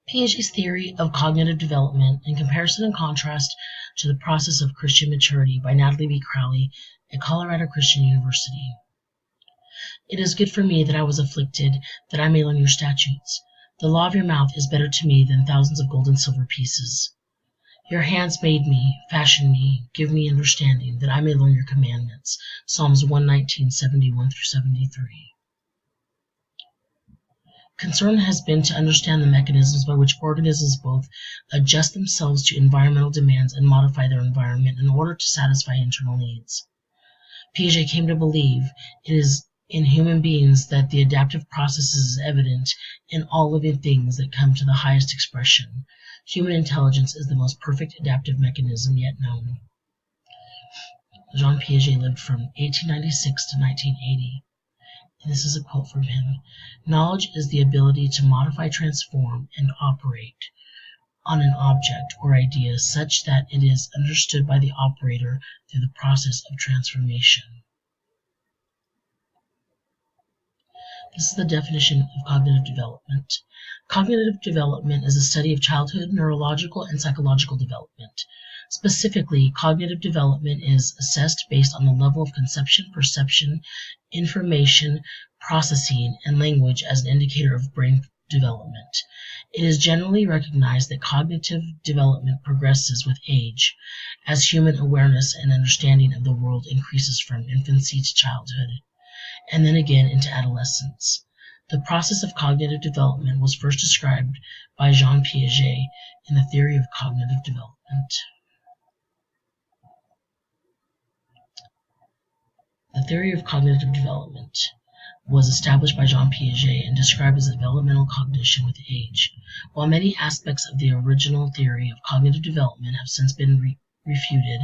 Piaget's theory of cognitive development in comparison and contrast to the process of Christian maturity by Natalie B. Crowley at Colorado Christian University. It is good for me that I was afflicted, that I may learn your statutes. The law of your mouth is better to me than thousands of gold and silver pieces. Your hands made me, fashioned me, give me understanding, that I may learn your commandments. Psalms 119, 71 through 73. Concern has been to understand the mechanisms by which organisms both adjust themselves to environmental demands and modify their environment in order to satisfy internal needs. Piaget came to believe it is in human beings that the adaptive process is evident in all living things that come to the highest expression. Human intelligence is the most perfect adaptive mechanism yet known. Jean Piaget lived from 1896 to 1980. And this is a quote from him. Knowledge is the ability to modify, transform, and operate on an object or idea such that it is understood by the operator through the process of transformation. This is the definition of cognitive development. Cognitive development is a study of childhood, neurological, and psychological development. Specifically, cognitive development is assessed based on the level of conception, perception, information, processing, and language as an indicator of brain development. It is generally recognized that cognitive development progresses with age, as human awareness and understanding of the world increases from infancy to childhood, and then again into adolescence. The process of cognitive development was first described by Jean Piaget in the theory of cognitive development. The theory of cognitive development was established by Jean Piaget and described as developmental cognition with age. While many aspects of the original theory of cognitive development have since been refuted,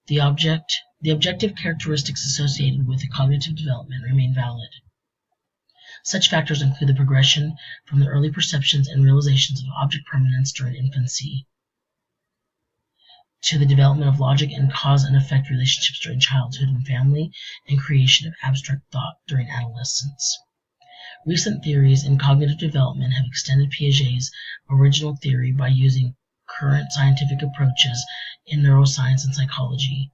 the objective characteristics associated with cognitive development remain valid. Such factors include the progression from the early perceptions and realizations of object permanence during infancy to the development of logic and cause and effect relationships during childhood and family, and creation of abstract thought during adolescence. Recent theories in cognitive development have extended Piaget's original theory by using current scientific approaches in neuroscience and psychology.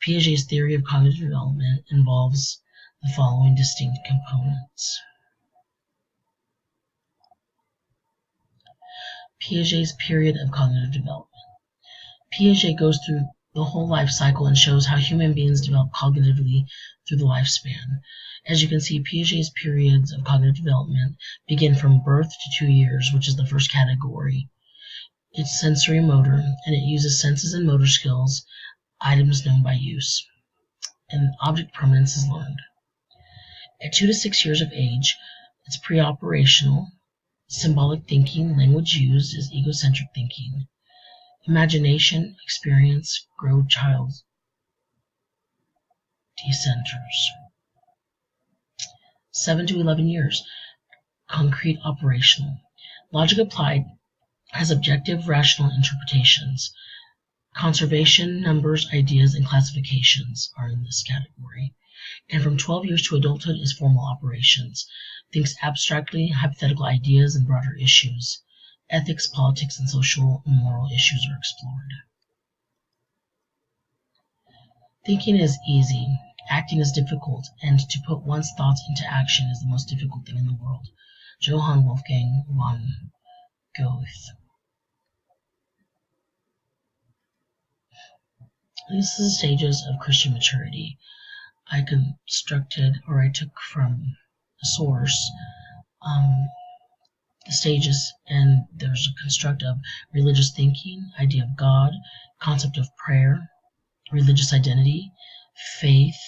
Piaget's theory of cognitive development involves the following distinct components. Piaget's period of cognitive development. Piaget goes through the whole life cycle and shows how human beings develop cognitively through the lifespan. As you can see, Piaget's periods of cognitive development begin from birth to 2 years, which is the first category. It's sensory motor, and it uses senses and motor skills, items known by use. And object permanence is learned. At 2 to 6 years of age, it's pre-operational. Symbolic thinking, language used is egocentric thinking. Imagination, experience, grow child decenters. 7 to 11 years, concrete operational. Logic applied has objective rational interpretations. Conservation, numbers, ideas, and classifications are in this category. And from 12 years to adulthood is formal operations. Thinks abstractly, hypothetical ideas, and broader issues. Ethics, politics, and social and moral issues are explored. Thinking is easy, acting is difficult, and to put one's thoughts into action is the most difficult thing in the world. Johann Wolfgang von Goethe. These are the stages of Christian maturity. I took from a source the stages, and there's a construct of religious thinking, idea of God, concept of prayer, religious identity, faith,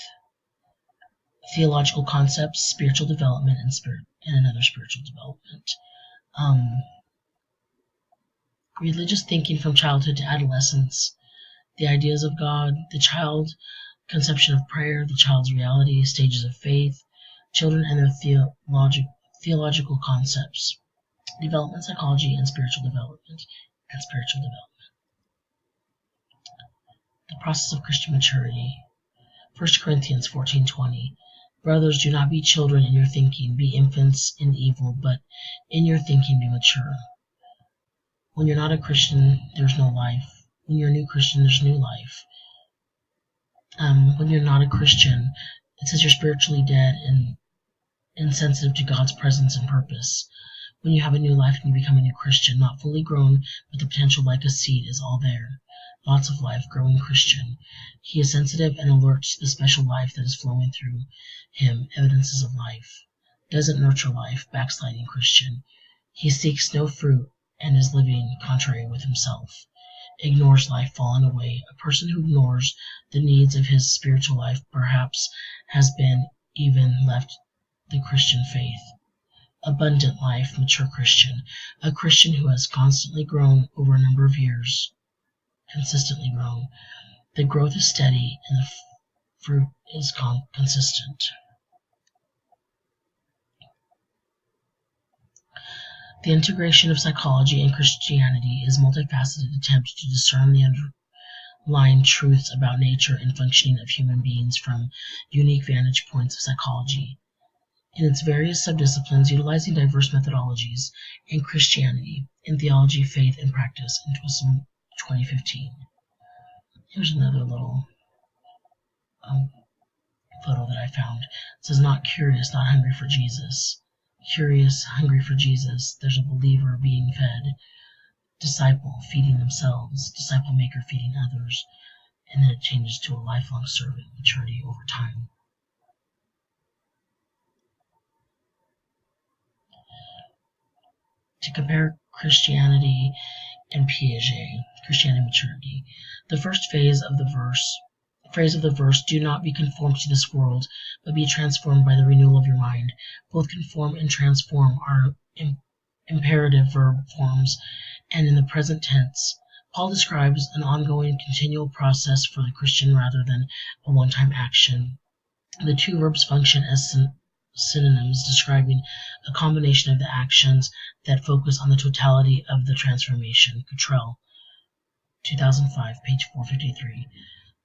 theological concepts, spiritual development, and another spiritual development. Religious thinking from childhood to adolescence, the ideas of God, the child, conception of prayer, the child's reality, stages of faith, children and their theological concepts, development psychology, and spiritual development. The process of Christian maturity. 1 Corinthians 14:20. Brothers, do not be children in your thinking, be infants in evil, but in your thinking be mature. When you're not a Christian, there's no life. When you're a new Christian, there's new life. When you're not a Christian, it says you're spiritually dead and insensitive to God's presence and purpose. When you have a new life and you become a new Christian, not fully grown, but the potential like a seed is all there. Lots of life, growing Christian. He is sensitive and alert to the special life that is flowing through him, evidences of life. Doesn't nurture life, backsliding Christian. He seeks no fruit and is living contrary with himself. Ignores life, fallen away. A person who ignores the needs of his spiritual life perhaps has been even left the Christian faith. Abundant life, mature Christian. A Christian who has constantly grown over a number of years. Consistently grown. The growth is steady and the fruit is consistent. The integration of psychology and Christianity is a multifaceted attempt to discern the underlying truths about nature and functioning of human beings from unique vantage points of psychology. In its various subdisciplines, utilizing diverse methodologies in Christianity, in theology, faith, and practice in 2015. Here's another little photo that I found. It says, not curious, not hungry for Jesus. Curious, hungry for Jesus. There's a believer being fed. Disciple feeding themselves. Disciple maker feeding others. And then it changes to a lifelong servant, maturity over time. To compare Christianity and Piaget, Christianity maturity. The first phrase of the verse, do not be conformed to this world, but be transformed by the renewal of your mind. Both conform and transform are imperative verb forms, and in the present tense. Paul describes an ongoing, continual process for the Christian rather than a one-time action. The two verbs function as synonyms, describing a combination of the actions that focus on the totality of the transformation. Cottrell, 2005, page 453.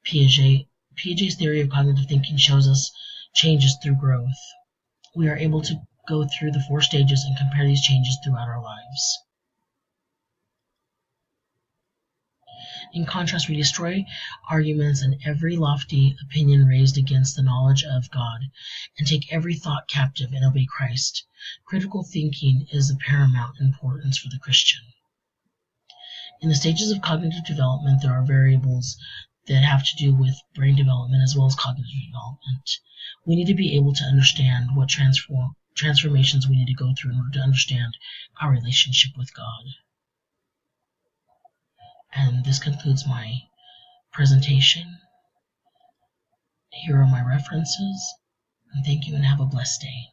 Piaget's theory of cognitive thinking shows us changes through growth. We are able to go through the 4 stages and compare these changes throughout our lives. In contrast, we destroy arguments and every lofty opinion raised against the knowledge of God, and take every thought captive and obey Christ. Critical thinking is of paramount importance for the Christian. In the stages of cognitive development, there are variables that have to do with brain development as well as cognitive development. We need to be able to understand what transformations we need to go through in order to understand our relationship with God. And this concludes my presentation. Here are my references. And thank you and have a blessed day.